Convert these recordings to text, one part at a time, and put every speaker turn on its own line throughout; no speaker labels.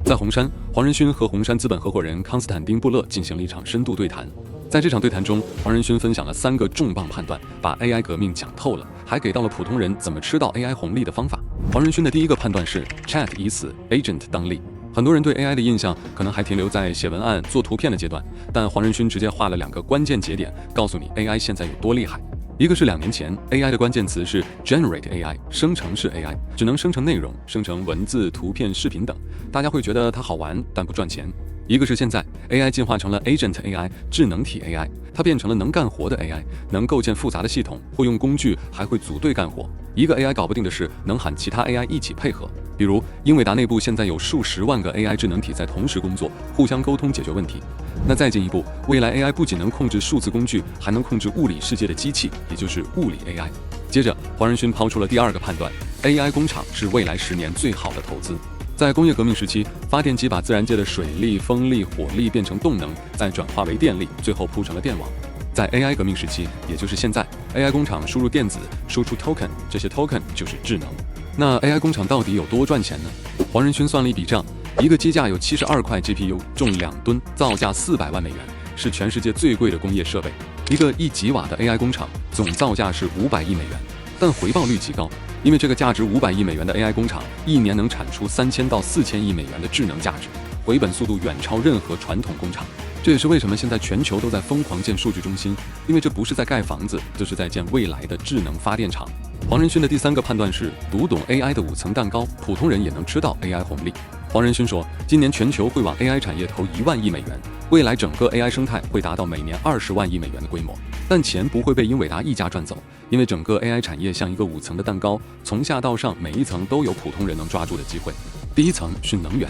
在红杉，黄仁勋和红杉资本合伙人康斯坦丁·布勒进行了一场深度对谈。在这场对谈中，黄仁勋分享了3个重磅判断，把 AI 革命讲透了，还给到了普通人怎么吃到 AI 红利的方法。黄仁勋的第一个判断是 Chat 已死 ，Agent 当立。很多人对 AI 的印象可能还停留在写文案、做图片的阶段，但黄仁勋直接画了2个关键节点，告诉你 AI 现在有多厉害。一个是2年前 AI 的关键词是 Generate AI， 生成式 AI， 只能生成内容，生成文字、图片、视频等，大家会觉得它好玩，但不赚钱。一个是现在 AI 进化成了 Agent AI， 智能体 AI， 它变成了能干活的 AI， 能构建复杂的系统，会用工具，还会组队干活。一个 AI 搞不定的事，能喊其他 AI 一起配合。比如英伟达内部现在有数十万个 AI 智能体在同时工作，互相沟通解决问题。那再进一步，未来 AI 不仅能控制数字工具，还能控制物理世界的机器，也就是物理 AI。接着黄仁勋抛出了第2个判断， AI 工厂是未来10年最好的投资。在工业革命时期，发电机把自然界的水力、风力、火力变成动能，再转化为电力，最后铺成了电网。在 AI 革命时期，也就是现在， AI 工厂输入电子，输出 token， 这些 token 就是智能。那 AI 工厂到底有多赚钱呢？黄仁勋算了一笔账，一个机架有72块 GPU， 重2吨，造价400万美元，是全世界最贵的工业设备。一个1吉瓦的 AI 工厂总造价是500亿美元，但回报率极高，因为这个价值500亿美元的 AI 工厂1年能产出3000到4000亿美元的智能价值，回本速度远超任何传统工厂。这也是为什么现在全球都在疯狂建数据中心，因为这不是在盖房子，这是在建未来的智能发电厂。黄仁勋的第3个判断是，读懂 AI 的5层蛋糕，普通人也能吃到 AI 红利。黄仁勋说，今年全球会往 AI 产业投1万亿美元，未来整个 AI 生态会达到每年20万亿美元的规模，但钱不会被英伟达一家赚走，因为整个 AI 产业像一个5层的蛋糕，从下到上每一层都有普通人能抓住的机会。第1层是能源，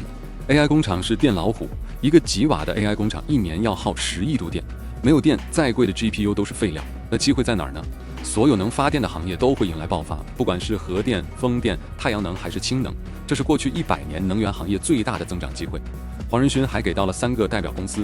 AI 工厂是电老虎，一个吉瓦的 AI 工厂1年要耗10亿度电，没有电，再贵的 GPU 都是废料。那机会在哪儿呢？所有能发电的行业都会迎来爆发，不管是核电、风电、太阳能还是氢能，这是过去100年能源行业最大的增长机会。黄仁勋还给到了3个代表公司。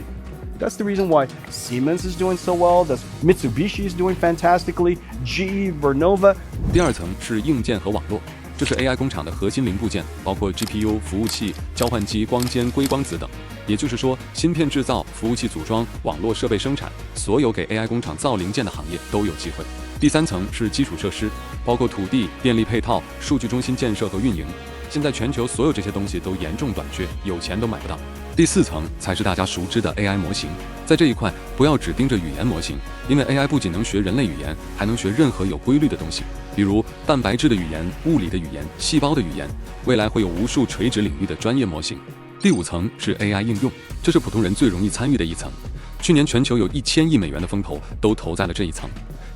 That's the reason why Siemens is doing so well, that's Mitsubishi is doing fantastically, GE, Vernova.
第2层是硬件和网络，这是 AI 工厂的核心零部件，包括 GPU、服务器、交换机、光纤、硅光子等。也就是说，芯片制造、服务器组装、网络设备生产，所有给 AI 工厂造零件的行业都有机会。第3层是基础设施，包括土地、电力配套、数据中心建设和运营。现在全球所有这些东西都严重短缺，有钱都买不到。第4层才是大家熟知的 AI 模型，在这一块不要只盯着语言模型，因为 AI 不仅能学人类语言，还能学任何有规律的东西，比如蛋白质的语言、物理的语言、细胞的语言，未来会有无数垂直领域的专业模型。第5层是 AI 应用，这是普通人最容易参与的一层。去年全球有1000亿美元的风投都投在了这一层，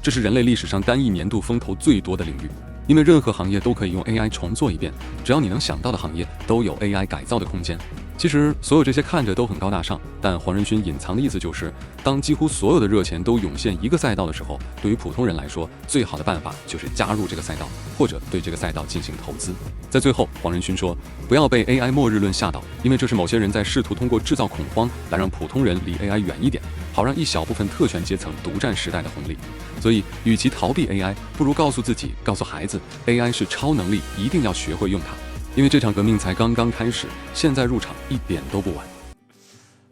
这是人类历史上单一年度风投最多的领域。因为任何行业都可以用 AI 重做一遍，只要你能想到的行业都有 AI 改造的空间。其实所有这些看着都很高大上，但黄仁勋隐藏的意思就是，当几乎所有的热钱都涌现一个赛道的时候，对于普通人来说，最好的办法就是加入这个赛道，或者对这个赛道进行投资。在最后，黄仁勋说，不要被 AI 末日论吓倒，因为这是某些人在试图通过制造恐慌来让普通人离 AI 远一点，好让一小部分特权阶层独占时代的红利。所以与其逃避 AI， 不如告诉自己，告诉孩子， AI 是超能力，一定要学会用它。因为这场革命才刚刚开始，现在入场一点都不晚。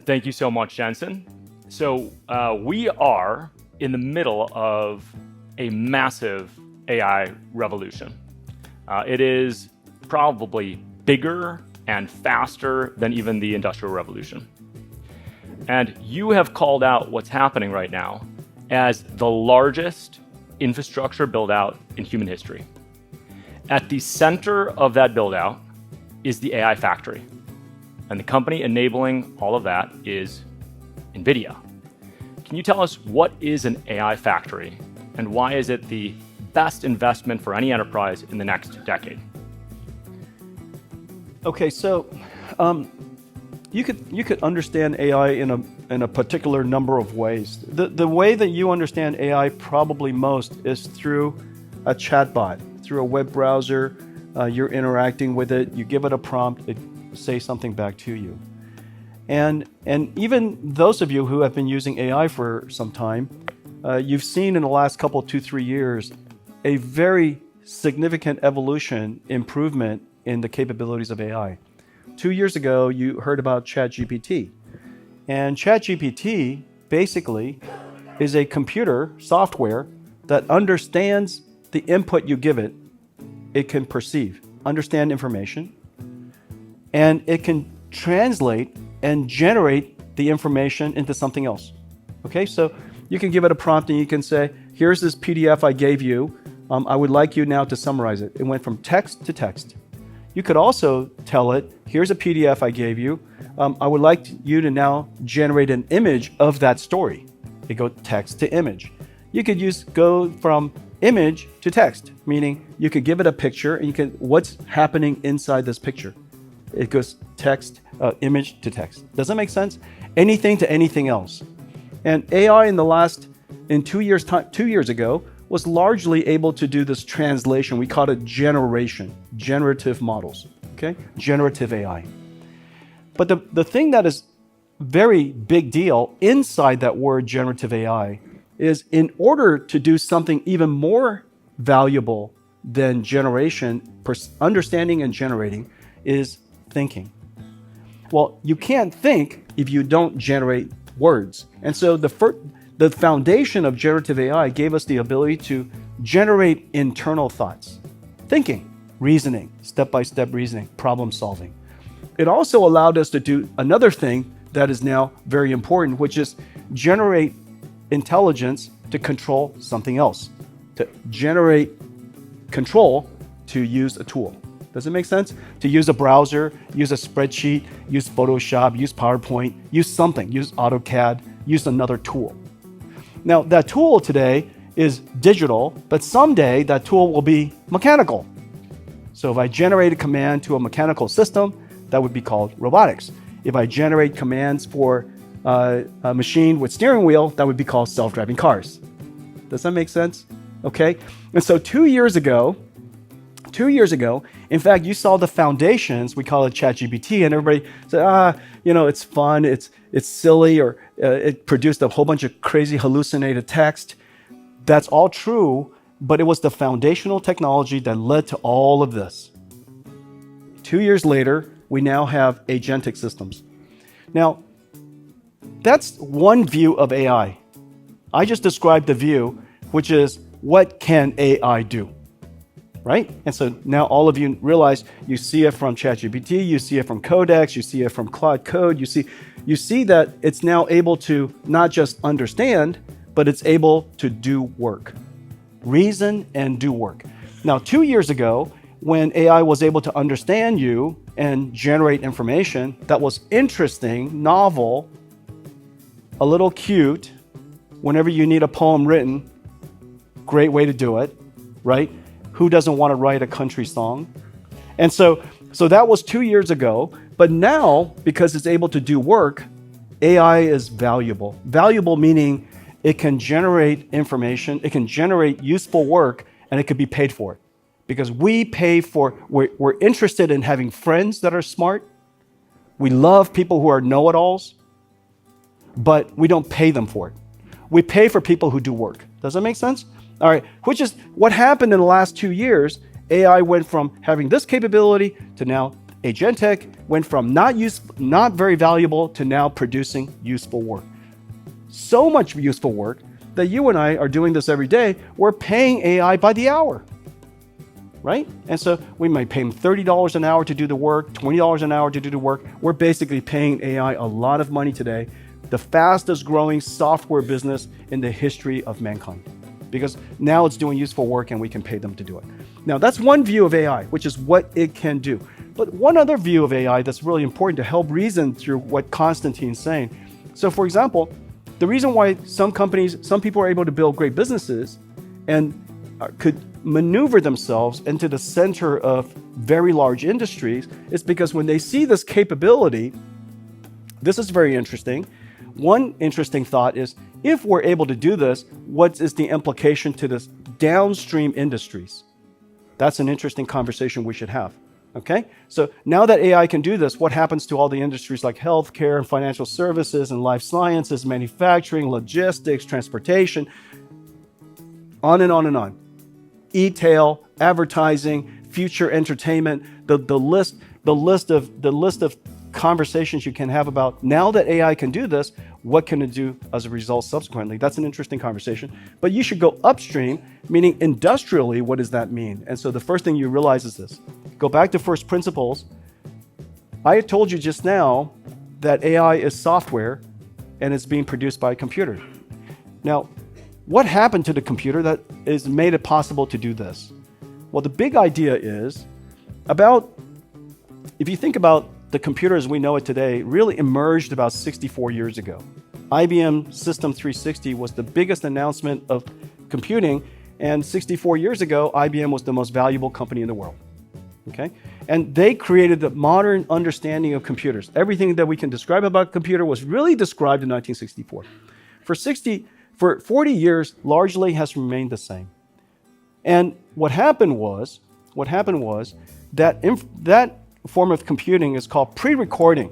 Thank you so much, Jensen. So we are in the middle of a massive AI revolution. It is probably bigger and faster than even the Industrial Revolution. And you have called out what's happening right now as the largest infrastructure build-out in human history. At the center of that build-out is the AI factory. And the company enabling all of that is NVIDIA. Can you tell us what is an AI factory and why is it the best investment for any enterprise in the next decade?
Okay, so you could understand AI in a particular number of ways. The way that you understand AI probably most is through a chatbot, through a web browser. You're interacting with it, you give it a prompt, it says something back to you. And even those of you who have been using AI for some time, you've seen in the last couple, 2-3 years, a very significant evolution, improvement in the capabilities of AI. 2 years ago, you heard about ChatGPT. And ChatGPT basically is a computer software that understands the input you give it. It can perceive, understand information, and it can translate and generate the information into something else. Okay, so you can give it a prompt and you can say, here's this PDF I gave you. I would like you now to summarize it. It went from text to text. You could also tell it, here's a PDF I gave you. I would like you to now generate an image of that story. It goes text to image. You could go from image to text, meaning you could give it a picture and what's happening inside this picture. It goes text, image to text. Does that make sense? Anything to anything else. And AI in 2 years time, 2 years ago, was largely able to do this translation. We call it generative models, okay? Generative AI. But the thing that is very big deal inside that word generative AI is in order to do something even more valuable than understanding and generating is thinking. Well, you can't think if you don't generate words. And so the foundation of generative AI gave us the ability to generate internal thoughts, thinking, reasoning, step-by-step reasoning, problem solving. It also allowed us to do another thing that is now very important, which is generate intelligence to control something else, to generate control to use a tool. Does it make sense? To use a browser, use a spreadsheet, use Photoshop, use PowerPoint, use something, use AutoCAD, use another tool. Now, that tool today is digital, but someday that tool will be mechanical. So if I generate a command to a mechanical system, that would be called robotics. If I generate commands for a machine with steering wheel, that would be called self-driving cars. Does that make sense? Okay. And so 2 years ago, in fact, you saw the foundations, we call it ChatGPT, and everybody said, it's fun, it's silly, or it produced a whole bunch of crazy hallucinated text. That's all true, but it was the foundational technology that led to all of this. 2 years later, we now have agentic systems. Now, that's one view of AI. I just described the view, which is what can AI do? Right? And so now all of you realize you see it from ChatGPT, you see it from Codex, you see it from Claude Code, you see that it's now able to not just understand, but it's able to do work. Reason and do work. Now, 2 years ago, when AI was able to understand you and generate information that was interesting, novel, a little cute, whenever you need a poem written, great way to do it, right? Who doesn't want to write a country song? And so that was 2 years ago, but now, because it's able to do work, AI is valuable. Valuable meaning it can generate information, it can generate useful work, and it could be paid for it. Because we're interested in having friends that are smart. We love people who are know-it-alls, but we don't pay them for it. We pay for people who do work. Does that make sense? All right, which is what happened in the last 2 years. AI went from having this capability to now agentic, went from not very valuable to now producing useful work. So much useful work that you and I are doing this every day. We're paying AI by the hour, right? And so we might pay them $30 an hour to do the work, $20 an hour to do the work. We're basically paying AI a lot of money today, the fastest growing software business in the history of mankind. Because now it's doing useful work and we can pay them to do it. Now, that's one view of AI, which is what it can do. But one other view of AI that's really important to help reason through what Konstantin's saying. So, for example, the reason why some people are able to build great businesses and could maneuver themselves into the center of very large industries is because when they see this capability, this is very interesting. One interesting thought is, if we're able to do this, what is the implication to this downstream industries? That's an interesting conversation we should have, okay? So now that AI can do this, what happens to all the industries like healthcare and financial services and life sciences, manufacturing, logistics, transportation, on and on and on. E-tail, advertising, future entertainment, the list of conversations you can have about now that AI can do this, what can it do as a result subsequently? That's an interesting conversation. But you should go upstream, meaning industrially, what does that mean? And so the first thing you realize is this. Go back to first principles. I told you just now that AI is software and it's being produced by a computer. Now, what happened to the computer that has made it possible to do this? Well, the big idea is if you think about the computer as we know it today, really emerged about 64 years ago. IBM System 360 was the biggest announcement of computing, and 64 years ago, IBM was the most valuable company in the world. Okay? And they created the modern understanding of computers. Everything that we can describe about a computer was really described in 1964. For 40 years, largely has remained the same. And what happened was that form of computing is called pre-recording.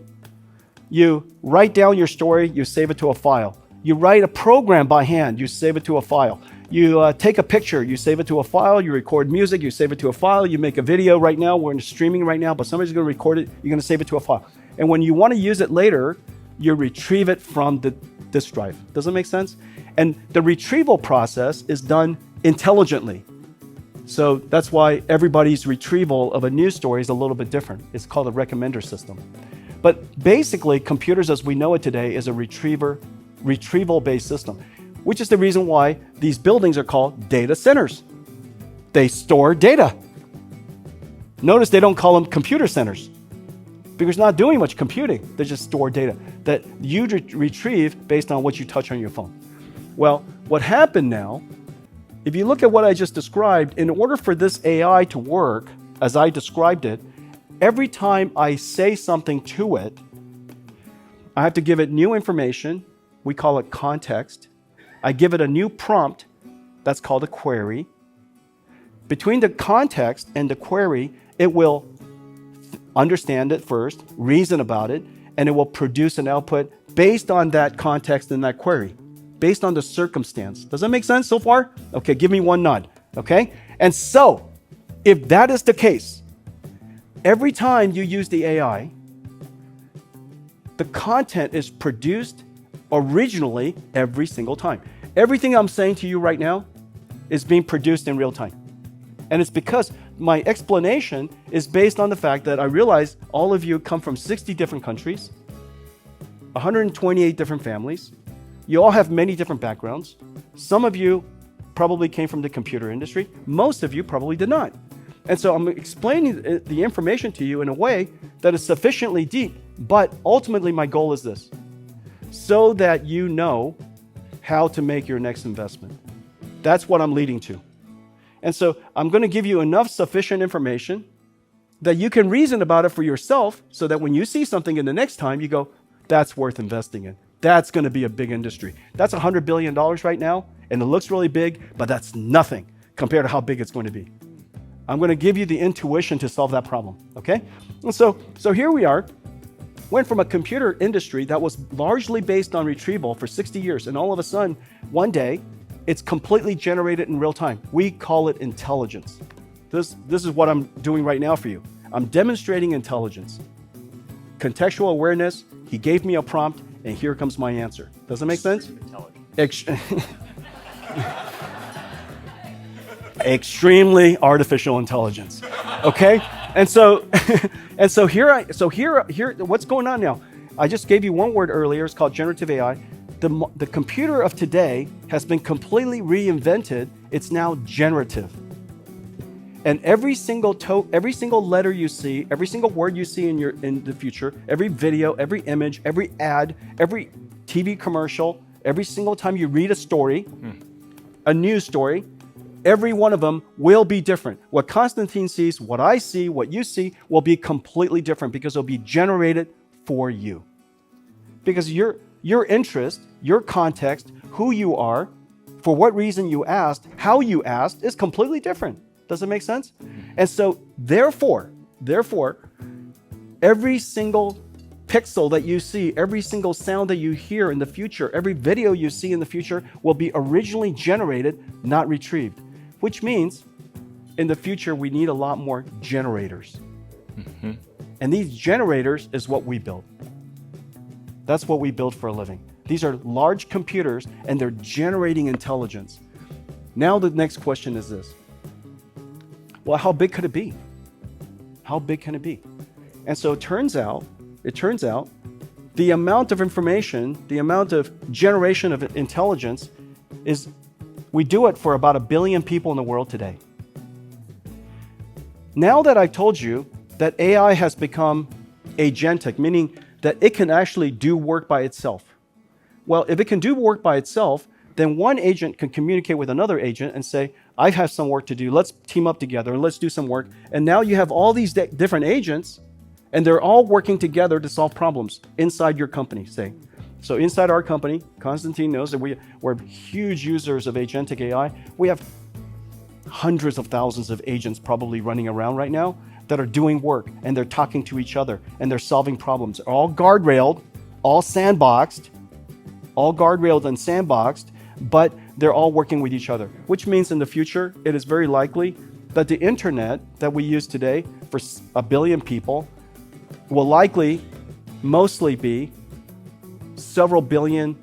You write down your story, you save it to a file. You write a program by hand, you save it to a file. You take a picture, you save it to a file. You record music, you save it to a file. You make a video right now, we're in streaming right now, but somebody's going to record it, you're going to save it to a file. And when you want to use it later, you retrieve it from the disk drive. Does that make sense? And the retrieval process is done intelligently. So that's why everybody's retrieval of a news story is a little bit different. It's called a recommender system. But basically, computers as we know it today is a retrieval-based system, which is the reason why these buildings are called data centers. They store data. Notice they don't call them computer centers because they're not doing much computing. They just store data that you retrieve based on what you touch on your phone. Well, what happened now, if you look at what I just described, in order for this AI to work, as I described it, every time I say something to it, I have to give it new information. We call it context. I give it a new prompt. That's called a query. Between the context and the query, it will understand it first, reason about it, and it will produce an output based on that context and that query, based on the circumstance. Does that make sense so far? Okay, give me one nod, okay? And so, if that is the case, every time you use the AI, the content is produced originally every single time. Everything I'm saying to you right now is being produced in real time. And it's because my explanation is based on the fact that I realize all of you come from 60 different countries, 128 different families. You all have many different backgrounds. Some of you probably came from the computer industry. Most of you probably did not. And so I'm explaining the information to you in a way that is sufficiently deep, but ultimately my goal is this, so that you know how to make your next investment. That's what I'm leading to. And so I'm going to give you enough sufficient information that you can reason about it for yourself so that when you see something in the next time, you go, that's worth investing in. That's going to be a big industry. That's $100 billion right now, and it looks really big, but that's nothing compared to how big it's going to be. I'm going to give you the intuition to solve that problem, okay? And so here we are. Went from a computer industry that was largely based on retrieval for 60 years, and all of a sudden, one day, it's completely generated in real time. We call it intelligence. This is what I'm doing right now for you. I'm demonstrating intelligence. Contextual awareness, he gave me a prompt, and here comes my answer. Does that make sense? Extremely artificial intelligence. Okay? And so here, what's going on now? I just gave you one word earlier. It's called generative AI. The computer of today has been completely reinvented. It's now generative. And every single letter you see, every single word you see in the future, every video, every image, every ad, every TV commercial, every single time you read a story, a news story, every one of them will be different. What Constantine sees, what I see, what you see will be completely different because it'll be generated for you. Because your interest, your context, who you are, for what reason you asked, how you asked is completely different. Does it make sense? And so therefore, every single pixel that you see, every single sound that you hear in the future, every video you see in the future will be originally generated, not retrieved. Which means in the future, we need a lot more generators. And these generators is what we build. That's what we build for a living. These are large computers, and they're generating intelligence. Now the next question is this. Well, how big could it be? How big can it be? And so it turns out, the amount of information, the amount of generation of intelligence is, we do it for about 1 billion people in the world today. Now that I've told you that AI has become agentic, meaning that it can actually do work by itself. Well, if it can do work by itself, then one agent can communicate with another agent and say, I have some work to do. Let's team up together and let's do some work. And now you have all these different agents, and they're all working together to solve problems inside your company, say. So inside our company, Konstantin knows that we're huge users of agentic AI. We have hundreds of thousands of agents probably running around right now that are doing work, and they're talking to each other, and they're solving problems. All guardrailed, all sandboxed, but they're all working with each other, which means in the future, it is very likely that the internet that we use today for 1 billion people will likely mostly be several billion,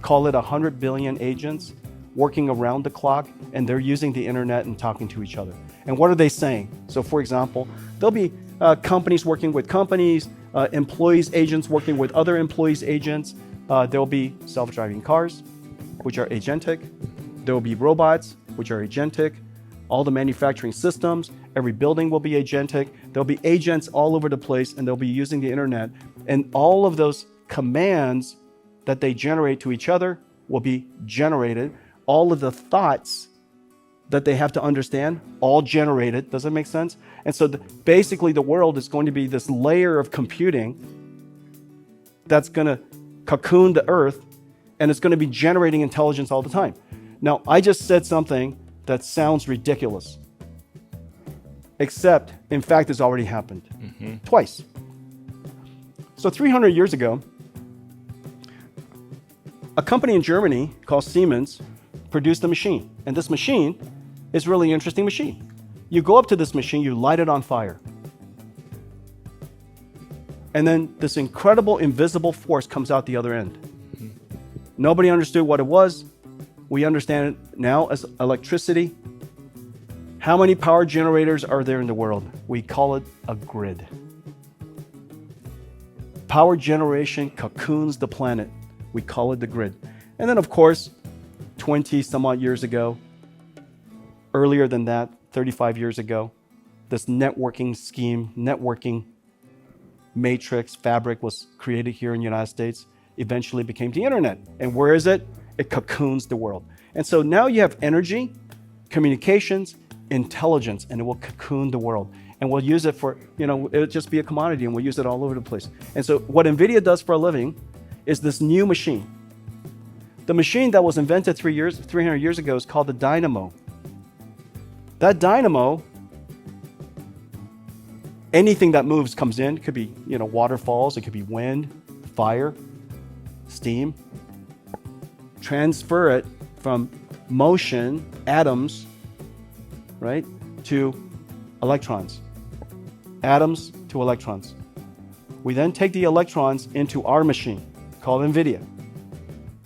call it 100 billion agents working around the clock, and they're using the internet and talking to each other. And what are they saying? So for example, there'll be companies working with companies, employees, agents working with other employees, agents. There'll be self-driving cars, which are agentic. There will be robots, which are agentic. All the manufacturing systems, every building will be agentic. There'll be agents all over the place, and they'll be using the internet. And all of those commands that they generate to each other will be generated. All of the thoughts that they have to understand, all generated. Does that make sense? And so basically the world is going to be this layer of computing that's going to cocoon the earth, and it's going to be generating intelligence all the time. Now, I just said something that sounds ridiculous, except in fact it's already happened twice. So 300 years ago, a company in Germany called Siemens produced a machine. And this machine is a really interesting machine. You go up to this machine, you light it on fire. And then this incredible invisible force comes out the other end. Nobody understood what it was. We understand it now as electricity. How many power generators are there in the world? We call it a grid. Power generation cocoons the planet. We call it the grid. And then, of course, 20 some odd years ago, earlier than that, 35 years ago, this networking scheme, networking matrix fabric was created here in the United States, eventually became the internet. And where is it? It cocoons the world. And so now you have energy, communications, intelligence, and it will cocoon the world. And we'll use it for, it'll just be a commodity, and we'll use it all over the place. And so what NVIDIA does for a living is this new machine. The machine that was invented 300 years ago is called the dynamo. That dynamo, anything that moves comes in. It could be, waterfalls, it could be wind, fire, steam. Transfer it from motion, atoms, right, to electrons. Atoms to electrons. We then take the electrons into our machine, called NVIDIA.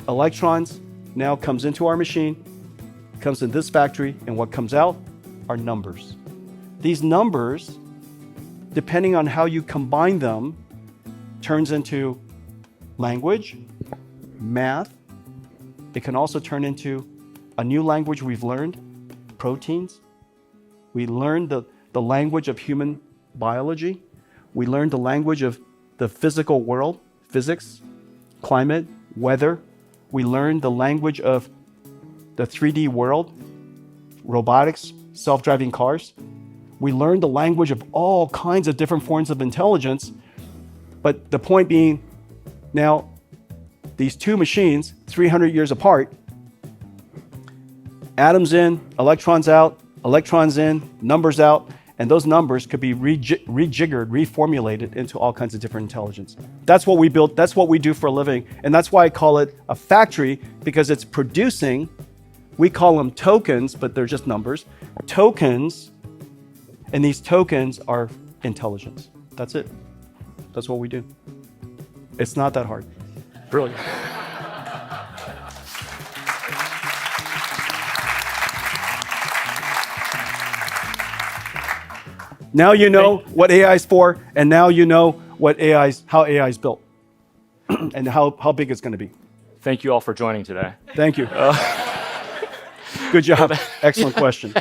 Electrons now comes into our machine, comes in this factory, and what comes out are numbers. These numbers, depending on how you combine them, turns into language, math. It can also turn into a new language we've learned, proteins. We learned the language of human biology. We learned the language of the physical world, physics, climate, weather. We learned the language of the 3D world, robotics, self-driving cars. We learned the language of all kinds of different forms of intelligence. But the point being, now, these two machines, 300 years apart, atoms in, electrons out, electrons in, numbers out, and those numbers could be rejiggered, reformulated into all kinds of different intelligence. That's what we built, that's what we do for a living, and that's why I call it a factory, because it's producing, we call them tokens, but they're just numbers, tokens And these tokens are intelligence. That's it. That's what we do. It's not that hard.
Brilliant.
Now you know what AI is for, and now you know how AI is built, and how big it's going to be.
Thank you all for joining today.
Thank you. Good job. Excellent question.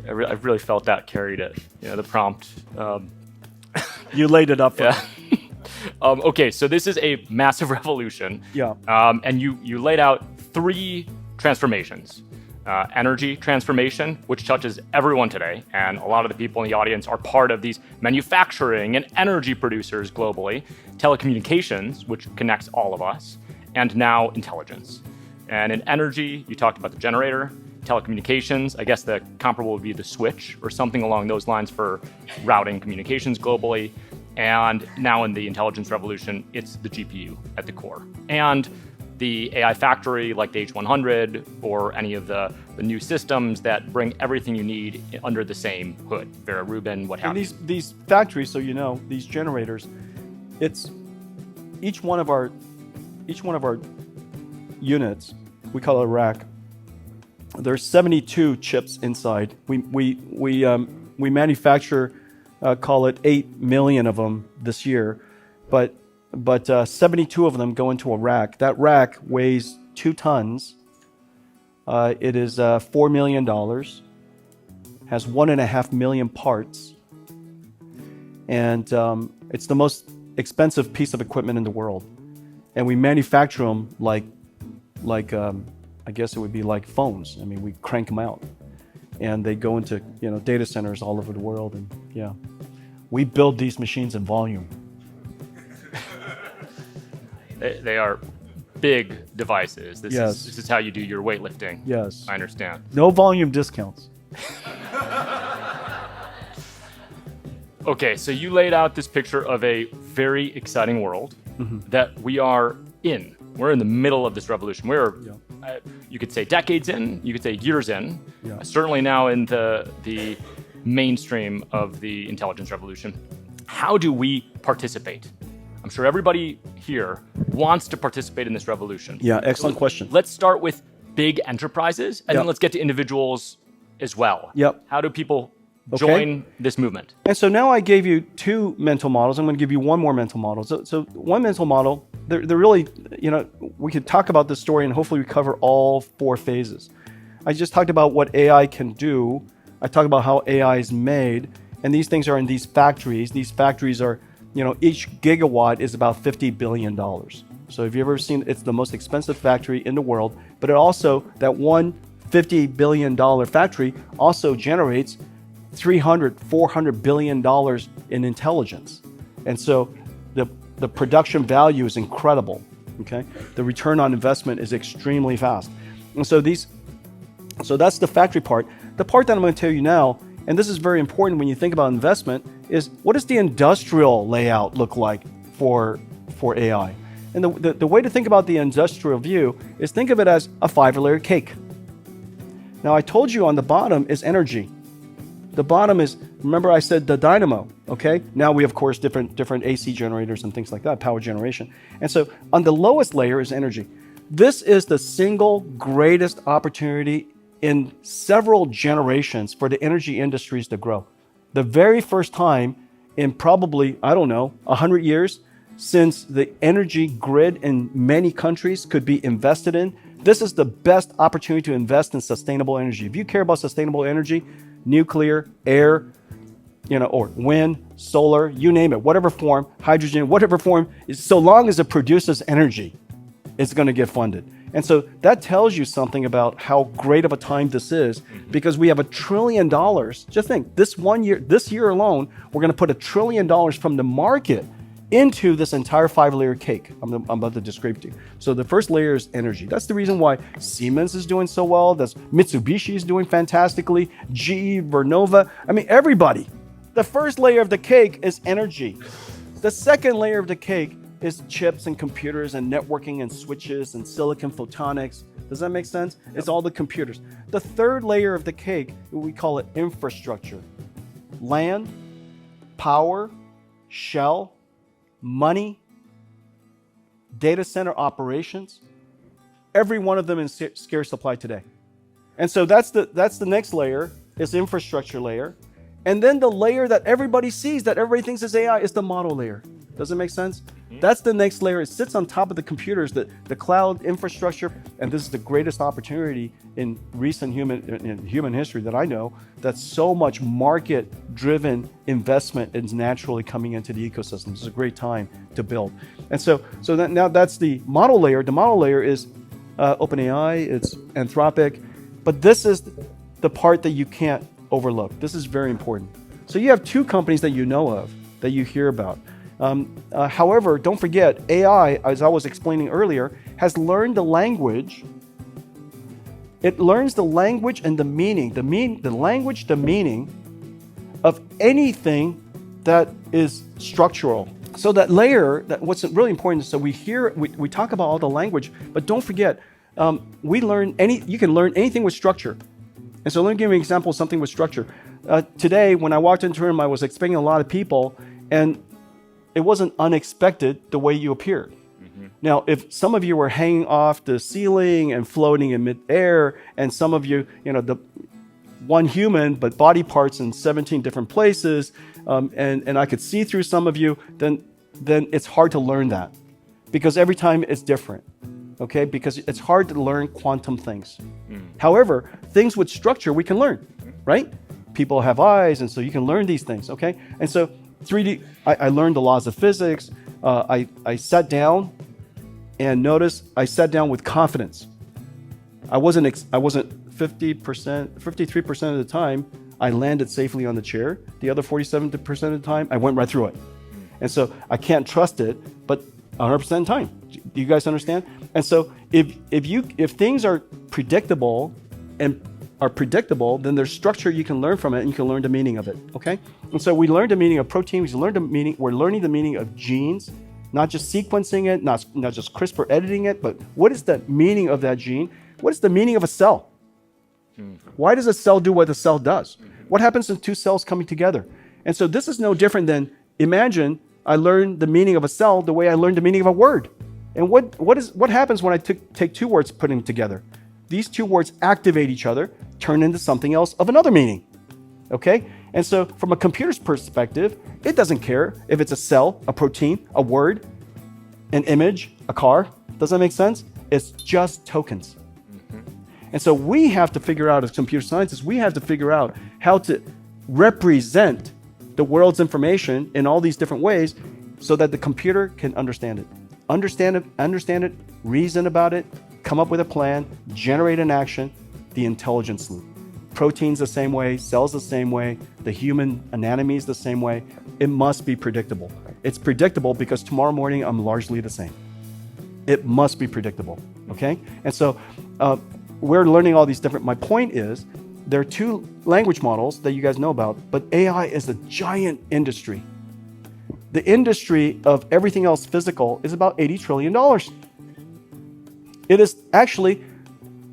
I really felt that carried it. The prompt.
You laid it up for me.
Okay, so this is a massive revolution.
Yeah.
And you laid out 3 transformations. Energy transformation, which touches everyone today, and a lot of the people in the audience are part of these manufacturing and energy producers globally. Telecommunications, which connects all of us, and now intelligence. And in energy, you talked about the generator. Telecommunications, I guess the comparable would be the switch or something along those lines for routing communications globally. And now in the intelligence revolution, it's the GPU at the core. And the AI factory like the H100 or any of the new systems that bring everything you need under the same hood, Vera Rubin, what have you.
And these factories, so you know, these generators, it's each one of our units, we call it a rack. There's 72 chips inside. We manufacture, call it 8 million of them this year, but 72 of them go into a rack. That rack weighs 2 tons. It is $4 million, has 1.5 million parts, and it's the most expensive piece of equipment in the world. And we manufacture them like I guess it would be like phones. I mean, we crank them out, and they go into data centers all over the world. And yeah, we build these machines in volume.
They are big devices. This
Yes.
is how you do your weightlifting.
Yes.
I understand.
No volume discounts.
Okay, so you laid out this picture of a very exciting world that we are in. We're in the middle of this revolution. We're, you could say decades in, you could say years in, certainly now in the mainstream of the intelligence revolution. How do we participate? I'm sure everybody here wants to participate in this revolution.
Yeah, excellent question.
Let's start with big enterprises, and then let's get to individuals as well.
Yep.
How do people join this movement?
And so now I gave you 2 mental models. I'm going to give you one more mental model. So one mental model, they're really, we could talk about this story and hopefully we cover all 4 phases. I just talked about what AI can do. I talked about how AI is made, and these things are in these factories. These factories are, each gigawatt is about $50 billion. So if you've ever seen, it's the most expensive factory in the world, but it also, that one $50 billion factory also generates $400 billion in intelligence. And so the production value is incredible, okay? The return on investment is extremely fast. And so that's the factory part. The part that I'm going to tell you now, and this is very important when you think about investment, is what does the industrial layout look like for AI? And the way to think about the industrial view is think of it as a 5-layer cake. Now I told you on the bottom is energy. The bottom is, remember I said the dynamo, okay? Now we have, of course, different AC generators and things like that, power generation. And so on the lowest layer is energy. This is the single greatest opportunity in several generations for the energy industries to grow. The very first time in probably, 100 years since the energy grid in many countries could be invested in, this is the best opportunity to invest in sustainable energy. If you care about sustainable energy, nuclear, air, or wind, solar, you name it, whatever form, hydrogen, whatever form, so long as it produces energy, it's going to get funded. And so that tells you something about how great of a time this is, because we have $1 trillion. Just think, this year alone, we're going to put $1 trillion from the market into this entire 5-layer cake I'm about to describe to you. So the first layer is energy. That's the reason why Siemens is doing so well. That's Mitsubishi is doing fantastically. GE, Vernova. I mean, everybody. The first layer of the cake is energy. The second layer of the cake is chips and computers and networking and switches and silicon photonics. Does that make sense? Yep. It's all the computers. The third layer of the cake, we call it infrastructure. Land, power, shell, money, data center operations. Every one of them in scarce supply today. And so that's the next layer, is infrastructure layer. And then the layer that everybody sees, that everybody thinks is AI, is the model layer. Does it make sense? Mm-hmm. That's the next layer. It sits on top of the computers, the cloud infrastructure, and this is the greatest opportunity in recent human history that I know, that so much market-driven investment is naturally coming into the ecosystem. This is a great time to build. And so now that's the model layer. The model layer is OpenAI, it's Anthropic, but this is the part that you can't overlook. This is very important. So you have two companies that you know of, that you hear about. However, don't forget, AI, as I was explaining earlier, has learned the language. It learns the language and the meaning, the language, the meaning of anything that is structural. So that layer, what's really important is, so we talk about all the language, but don't forget, you can learn anything with structure. And so let me give you an example of something with structure. Today, when I walked into a room, I was expecting a lot of people, and it wasn't unexpected the way you appeared. Mm-hmm. Now, if some of you were hanging off the ceiling and floating in midair, and some of you, the one human, but body parts in 17 different places, and I could see through some of you, then it's hard to learn that, because every time it's different. Okay, because it's hard to learn quantum things. However, things with structure we can learn, right? People have eyes, and so you can learn these things, okay? And so 3D, I learned the laws of physics. I sat down and noticed I sat down with confidence. I wasn't 53% of the time I landed safely on the chair. The other 47% of the time I went right through it. And so I can't trust it, but 100% of the time. Do you guys understand? And so if things are predictable, then there's structure you can learn from it, and you can learn the meaning of it. Okay? And so we learned the meaning of proteins. We're learning the meaning of genes, not just sequencing it, not just CRISPR editing it, but what is the meaning of that gene? What is the meaning of a cell? Why does a cell do what a cell does? What happens in two cells coming together? And so this is no different than, imagine I learned the meaning of a cell the way I learned the meaning of a word. And what happens when I take two words, put them together? These two words activate each other, turn into something else of another meaning. Okay? And so from a computer's perspective, it doesn't care if it's a cell, a protein, a word, an image, a car. Does that make sense? It's just tokens. And so we have to figure out, as computer scientists, we have to figure out how to represent the world's information in all these different ways so that the computer can understand it. Understand it, reason about it, come up with a plan, generate an action, the intelligence loop. Proteins the same way, cells the same way, the human anatomy is the same way. It must be predictable. It's predictable because tomorrow morning I'm largely the same. It must be predictable, okay? And so we're learning all these different, my point is, there are two language models that you guys know about, but AI is a giant industry. The industry of everything else physical is about $80 trillion. It is actually,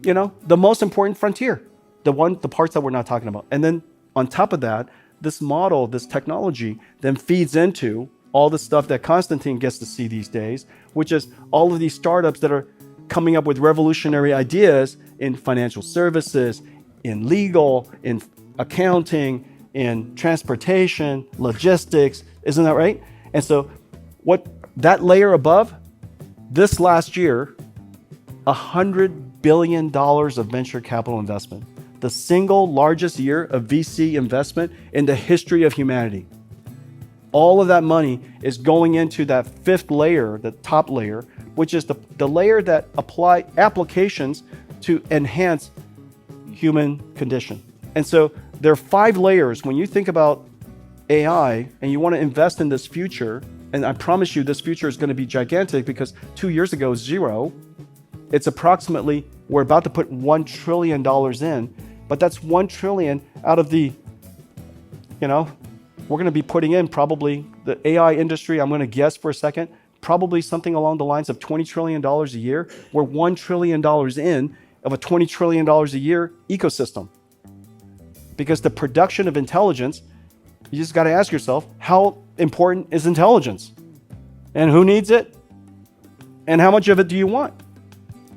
the most important frontier, the parts that we're not talking about. And then on top of that, this model, this technology, then feeds into all the stuff that Konstantin gets to see these days, which is all of these startups that are coming up with revolutionary ideas in financial services, in legal, in accounting, in transportation, logistics. Isn't that right? And so what that layer above, this last year, $100 billion of venture capital investment, the single largest year of VC investment in the history of humanity. All of that money is going into that fifth layer, the top layer, which is the layer that apply applications to enhance human condition. And so there are 5 layers. When you think about AI and you want to invest in this future, and I promise you this future is going to be gigantic because 2 years ago, 0. It's approximately, we're about to put $1 trillion in, but that's $1 trillion out of the, we're going to be putting in probably the AI industry, I'm going to guess for a second, probably something along the lines of $20 trillion a year. We're $1 trillion in of a $20 trillion a year ecosystem. Because the production of intelligence, you just got to ask yourself, how important is intelligence? And who needs it? And how much of it do you want?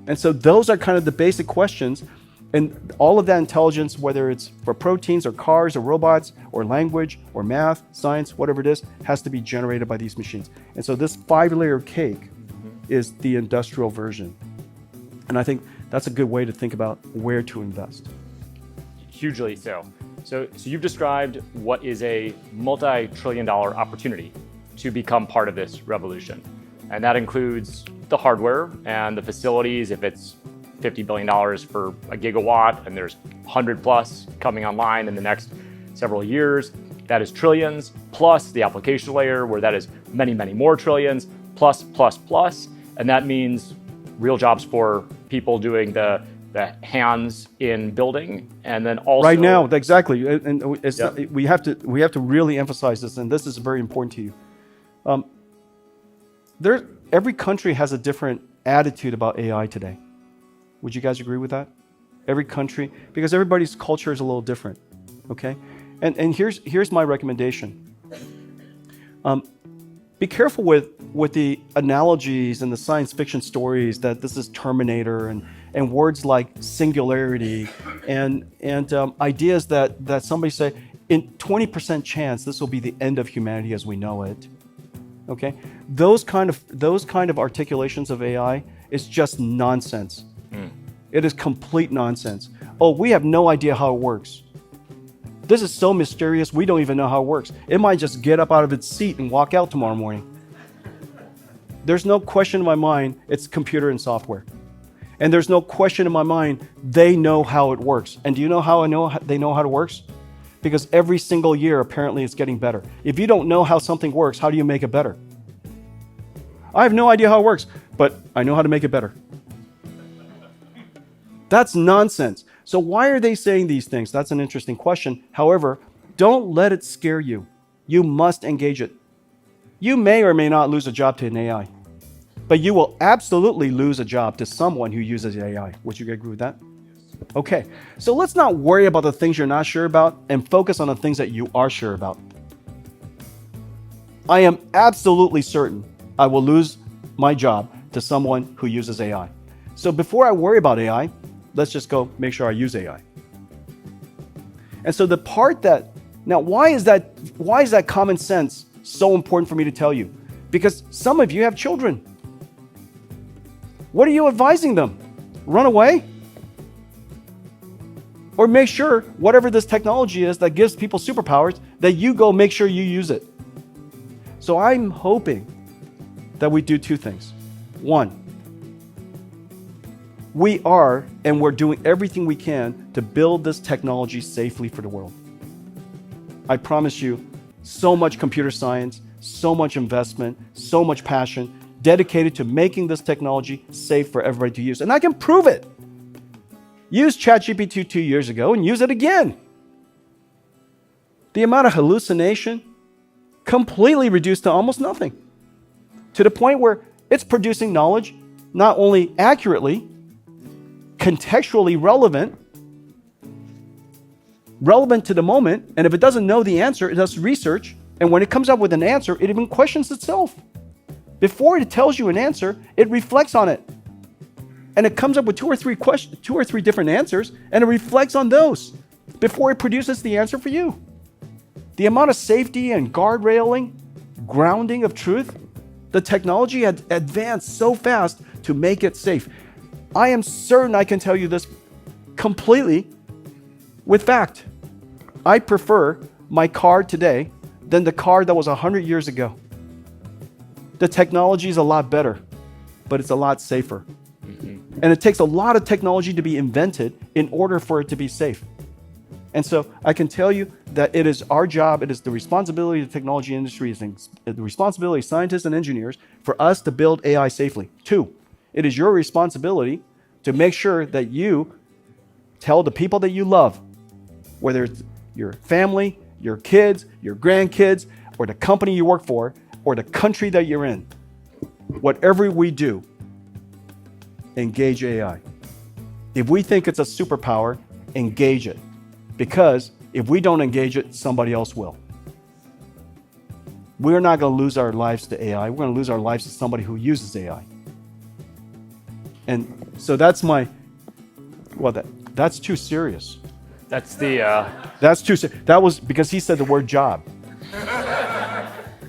And so those are kind of the basic questions. And all of that intelligence, whether it's for proteins or cars or robots or language or math, science, whatever it is, has to be generated by these machines. And so this 5-layer cake is the industrial version. And I think that's a good way to think about where to invest.
Hugely so. So you've described what is a multi-trillion-dollar opportunity to become part of this revolution. And that includes the hardware and the facilities. If it's $50 billion for a gigawatt and there's 100 plus coming online in the next several years, that is trillions, plus the application layer where that is many, many more trillions, plus. And that means real jobs for people doing the hands in building, and then also
right now, exactly. And it's we have to really emphasize this, and this is very important to you. Every country has a different attitude about AI today. Would you guys agree with that? Every country, because everybody's culture is a little different. Okay, and here's my recommendation. Be careful with the analogies and the science fiction stories that this is Terminator and words like singularity and ideas that somebody say in 20% chance this will be the end of humanity as we know it. Okay, those kind of articulations of AI is just nonsense. It is complete nonsense. Oh, we have no idea how it works. This is so mysterious, we don't even know how it works. It might just get up out of its seat and walk out tomorrow morning. There's no question in my mind, it's computer and software. And there's no question in my mind, they know how it works. And do you know how they know how it works? Because every single year, apparently, it's getting better. If you don't know how something works, how do you make it better? I have no idea how it works, but I know how to make it better. That's nonsense. So why are they saying these things? That's an interesting question. However, don't let it scare you. You must engage it. You may or may not lose a job to an AI, but you will absolutely lose a job to someone who uses AI. Would you agree with that? Okay, so let's not worry about the things you're not sure about and focus on the things that you are sure about. I am absolutely certain I will lose my job to someone who uses AI. So before I worry about AI, let's just go make sure I use AI. And so the part that, now why is that common sense so important for me to tell you? Because some of you have children. What are you advising them? Run away? Or make sure whatever this technology is that gives people superpowers, that you go make sure you use it. So I'm hoping that we do two things. One, we're doing everything we can to build this technology safely for the world. I promise you, so much computer science, so much investment, so much passion dedicated to making this technology safe for everybody to use. And I can prove it. Use ChatGPT 2 years ago and use it again. The amount of hallucination completely reduced to almost nothing. To the point where it's producing knowledge not only accurately, contextually relevant to the moment, and if it doesn't know the answer, it does research, and when it comes up with an answer, it even questions itself. Before it tells you an answer, it reflects on it. And it comes up with two or three different answers, and it reflects on those before it produces the answer for you. The amount of safety and guardrailing, grounding of truth, the technology had advanced so fast to make it safe. I am certain I can tell you this completely with fact. I prefer my car today than the car that was 100 years ago. The technology is a lot better, but it's a lot safer. And it takes a lot of technology to be invented in order for it to be safe. And so I can tell you that it is our job, it is the responsibility of the technology industry, the responsibility of scientists and engineers for us to build AI safely. 2, it is your responsibility to make sure that you tell the people that you love, whether it's your family, your kids, your grandkids, or the company you work for, or the country that you're in, whatever we do, engage AI. If we think it's a superpower, engage it. Because if we don't engage it, somebody else will. We're not going to lose our lives to AI. We're going to lose our lives to somebody who uses AI. And so that's that's too serious.
That's the...
That's too serious. That was because he said the word job.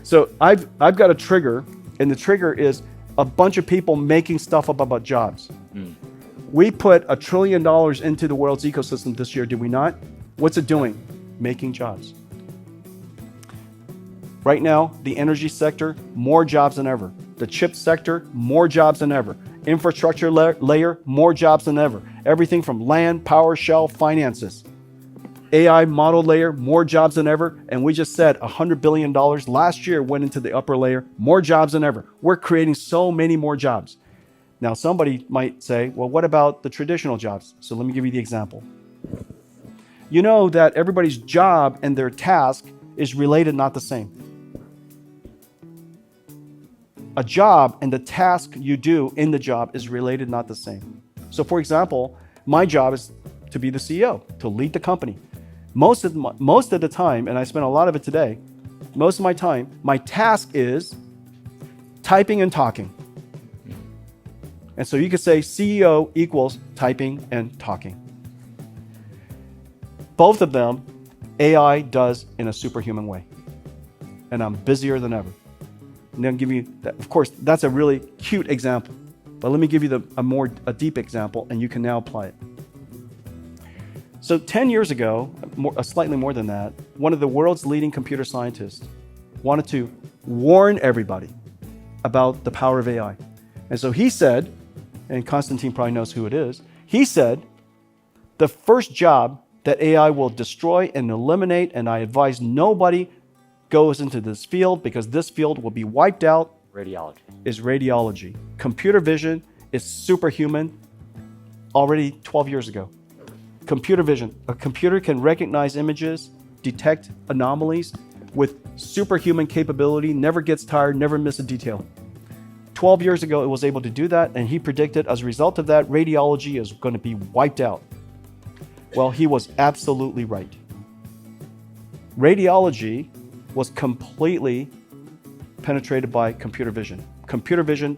So I've got a trigger, and the trigger is a bunch of people making stuff up about jobs. We put $1 trillion into the world's ecosystem this year, did we not? What's it doing? Making jobs. Right now, the energy sector, more jobs than ever. The chip sector, more jobs than ever. Infrastructure layer, more jobs than ever. Everything from land, power, shell, finances. AI model layer, more jobs than ever. And we just said $100 billion last year went into the upper layer, more jobs than ever. We're creating so many more jobs. Now, somebody might say, well, what about the traditional jobs? So let me give you the example. You know that everybody's job and their task is related, not the same. A job and the task you do in the job is related, not the same. So for example, my job is to be the CEO, to lead the company. Most of the time, and I spent a lot of it today, most of my time, my task is typing and talking. And so you could say CEO equals typing and talking. Both of them, AI does in a superhuman way. And I'm busier than ever. And I'll give you that. Of course, that's a really cute example. But let me give you a deep example, and you can now apply it. So 10 years ago, slightly more than that, one of the world's leading computer scientists wanted to warn everybody about the power of AI. And so he said, and Constantine probably knows who it is, he said, the first job that AI will destroy and eliminate, and I advise nobody goes into this field because this field will be wiped out, is radiology. Computer vision is superhuman already 12 years ago. Computer vision, a computer can recognize images, detect anomalies with superhuman capability, never gets tired, never miss a detail. 12 years ago, it was able to do that, and he predicted as a result of that, radiology is going to be wiped out. Well, he was absolutely right. Radiology was completely penetrated by computer vision. Computer vision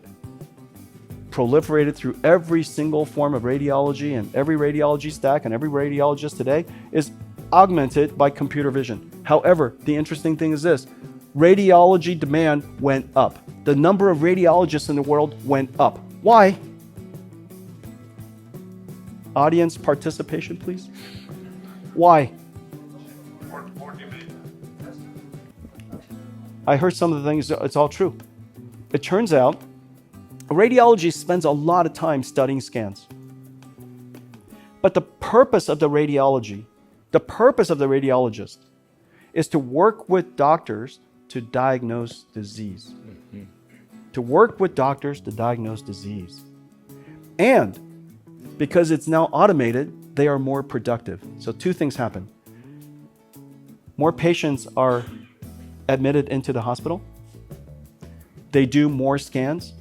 proliferated through every single form of radiology, and every radiology stack and every radiologist today is augmented by computer vision. However, the interesting thing is this: radiology demand went up. The number of radiologists in the world went up. Why? Audience participation, please. Why? I heard some of the things, it's all true. It turns out radiology spends a lot of time studying scans. But the purpose of the radiologist is to work with doctors to diagnose disease. To work with doctors to diagnose disease. And because it's now automated, they are more productive. So two things happen. More patients are admitted into the hospital. They do more scans.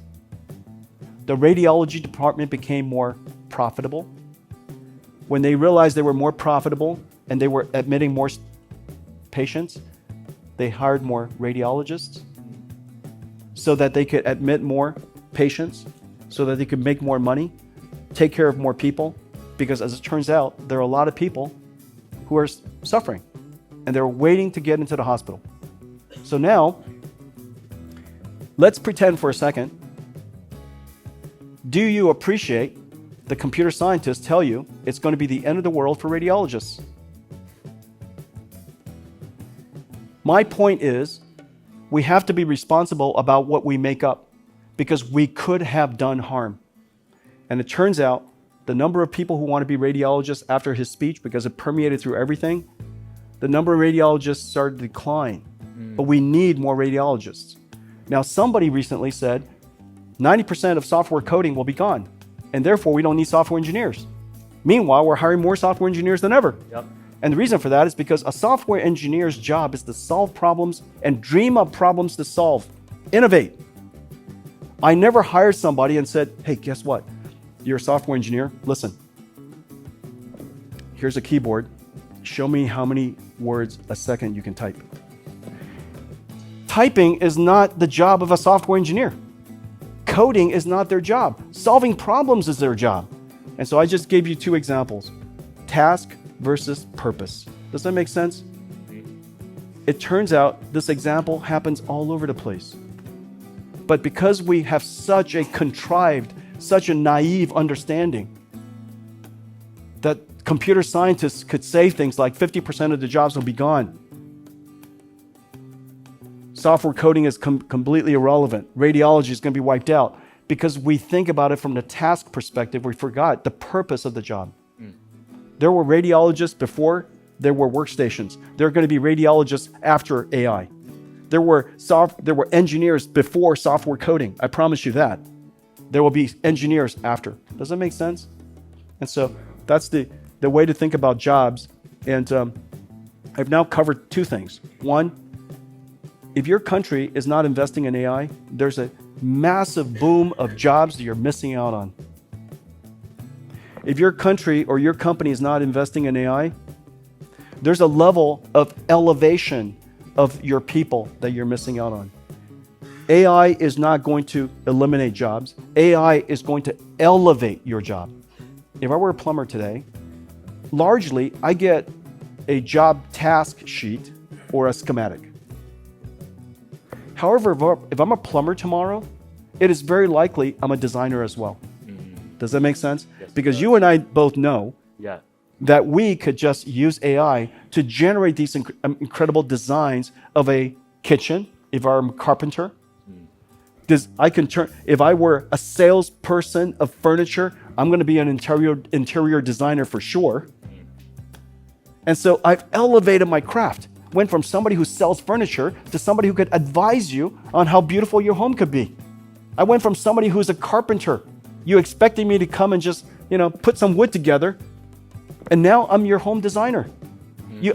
The radiology department became more profitable. When they realized they were more profitable and they were admitting more patients, they hired more radiologists so that they could admit more patients, so that they could make more money, take care of more people, because as it turns out, there are a lot of people who are suffering and they're waiting to get into the hospital. So now, let's pretend for a second, do you appreciate the computer scientists tell you it's going to be the end of the world for radiologists? My point is, we have to be responsible about what we make up because we could have done harm. And it turns out the number of people who want to be radiologists after his speech, because it permeated through everything, the number of radiologists started to decline. But we need more radiologists. Now, somebody recently said 90% of software coding will be gone, and therefore we don't need software engineers. Meanwhile, we're hiring more software engineers than ever.
Yep.
And the reason for that is because a software engineer's job is to solve problems and dream up problems to solve, innovate. I never hired somebody and said, hey, guess what? You're a software engineer. Listen, here's a keyboard. Show me how many words a second you can type. Typing is not the job of a software engineer. Coding is not their job. Solving problems is their job. And so I just gave you two examples. Task versus purpose. Does that make sense? It turns out this example happens all over the place. But because we have such a contrived, such a naive understanding that computer scientists could say things like 50% of the jobs will be gone. Software coding is completely irrelevant. Radiology is going to be wiped out. Because we think about it from the task perspective, we forgot the purpose of the job. There were radiologists before there were workstations. There are going to be radiologists after AI. There were engineers before software coding. I promise you that. There will be engineers after. Does that make sense? And so that's the way to think about jobs. And I've now covered two things. One, if your country is not investing in AI, there's a massive boom of jobs that you're missing out on. If your country or your company is not investing in AI, there's a level of elevation of your people that you're missing out on. AI is not going to eliminate jobs. AI is going to elevate your job. If I were a plumber today, largely I get a task sheet or a schematic. However, if I'm a plumber tomorrow, it is very likely I'm a designer as well. Does that make sense? Yes, because you and I both know that we could just use AI to generate these incredible designs of a kitchen. If I'm a carpenter, if I were a salesperson of furniture, I'm going to be an interior designer for sure. And so I've elevated my craft. Went from somebody who sells furniture to somebody who could advise you on how beautiful your home could be. I went from somebody who's a carpenter. You expecting me to come and just, put some wood together. And now I'm your home designer.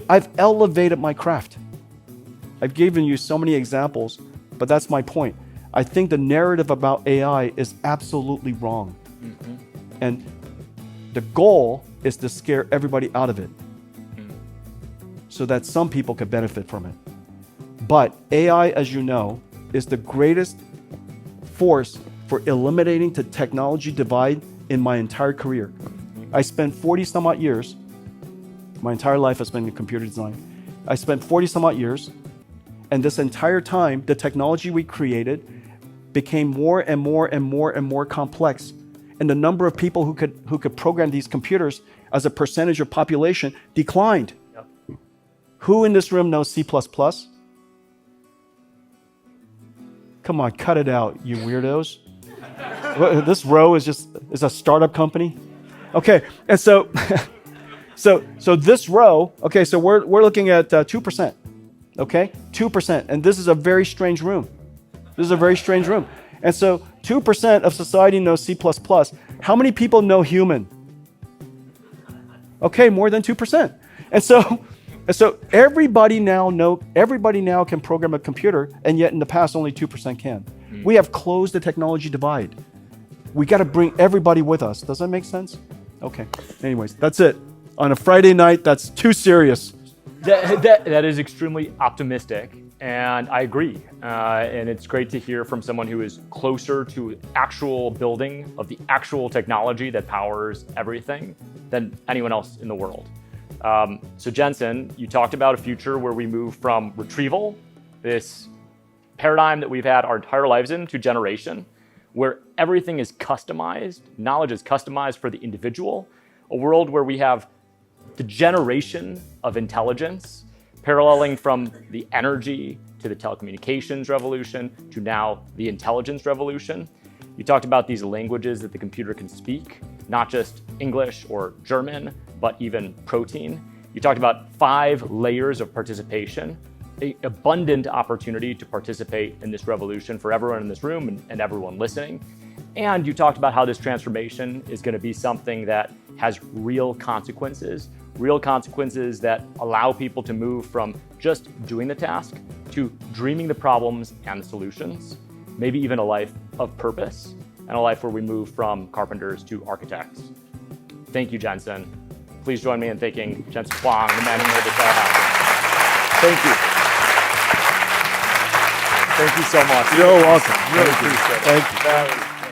I've elevated my craft. I've given you so many examples, but that's my point. I think the narrative about AI is absolutely wrong. And the goal is to scare everybody out of it so that some people could benefit from it. But AI, as you know, is the greatest force for eliminating the technology divide in my entire career. I spent 40 some odd years, my entire life has been in computer design. I spent 40 some odd years, and this entire time, the technology we created became more and more and more and more complex. And the number of people who could program these computers as a percentage of population declined. Yep. Who in this room knows C++? Come on, cut it out, you weirdos. This row is a startup company. Okay, and so this row, okay, so we're looking at 2%, okay? 2%, and this is a very strange room. This is a very strange room. And so 2% of society knows C++. How many people know human? Okay, more than 2%. And so everybody now can program a computer, and yet in the past only 2% can. We have closed the technology divide. We got to bring everybody with us. Does that make sense? Okay. Anyways, that's it. On a Friday night, that's too serious.
That is extremely optimistic, and I agree. And it's great to hear from someone who is closer to actual building of the actual technology that powers everything than anyone else in the world. So Jensen, you talked about a future where we move from retrieval, this paradigm that we've had our entire lives in, to generation, where everything is customized, knowledge is customized for the individual, a world where we have the generation of intelligence, paralleling from the energy to the telecommunications revolution to now the intelligence revolution. You talked about these languages that the computer can speak, not just English or German, but even protein. You talked about 5 layers of participation, an abundant opportunity to participate in this revolution for everyone in this room and everyone listening. And you talked about how this transformation is going to be something that has real consequences that allow people to move from just doing the task to dreaming the problems and the solutions. maybe even a life of purpose, and a life where we move from carpenters to architects. Thank you, Jensen. Please join me in thanking Jensen Huang, the man who made this all happen. Thank you. Thank you so much.
You're welcome.
Really appreciate it.
Thank you.
Very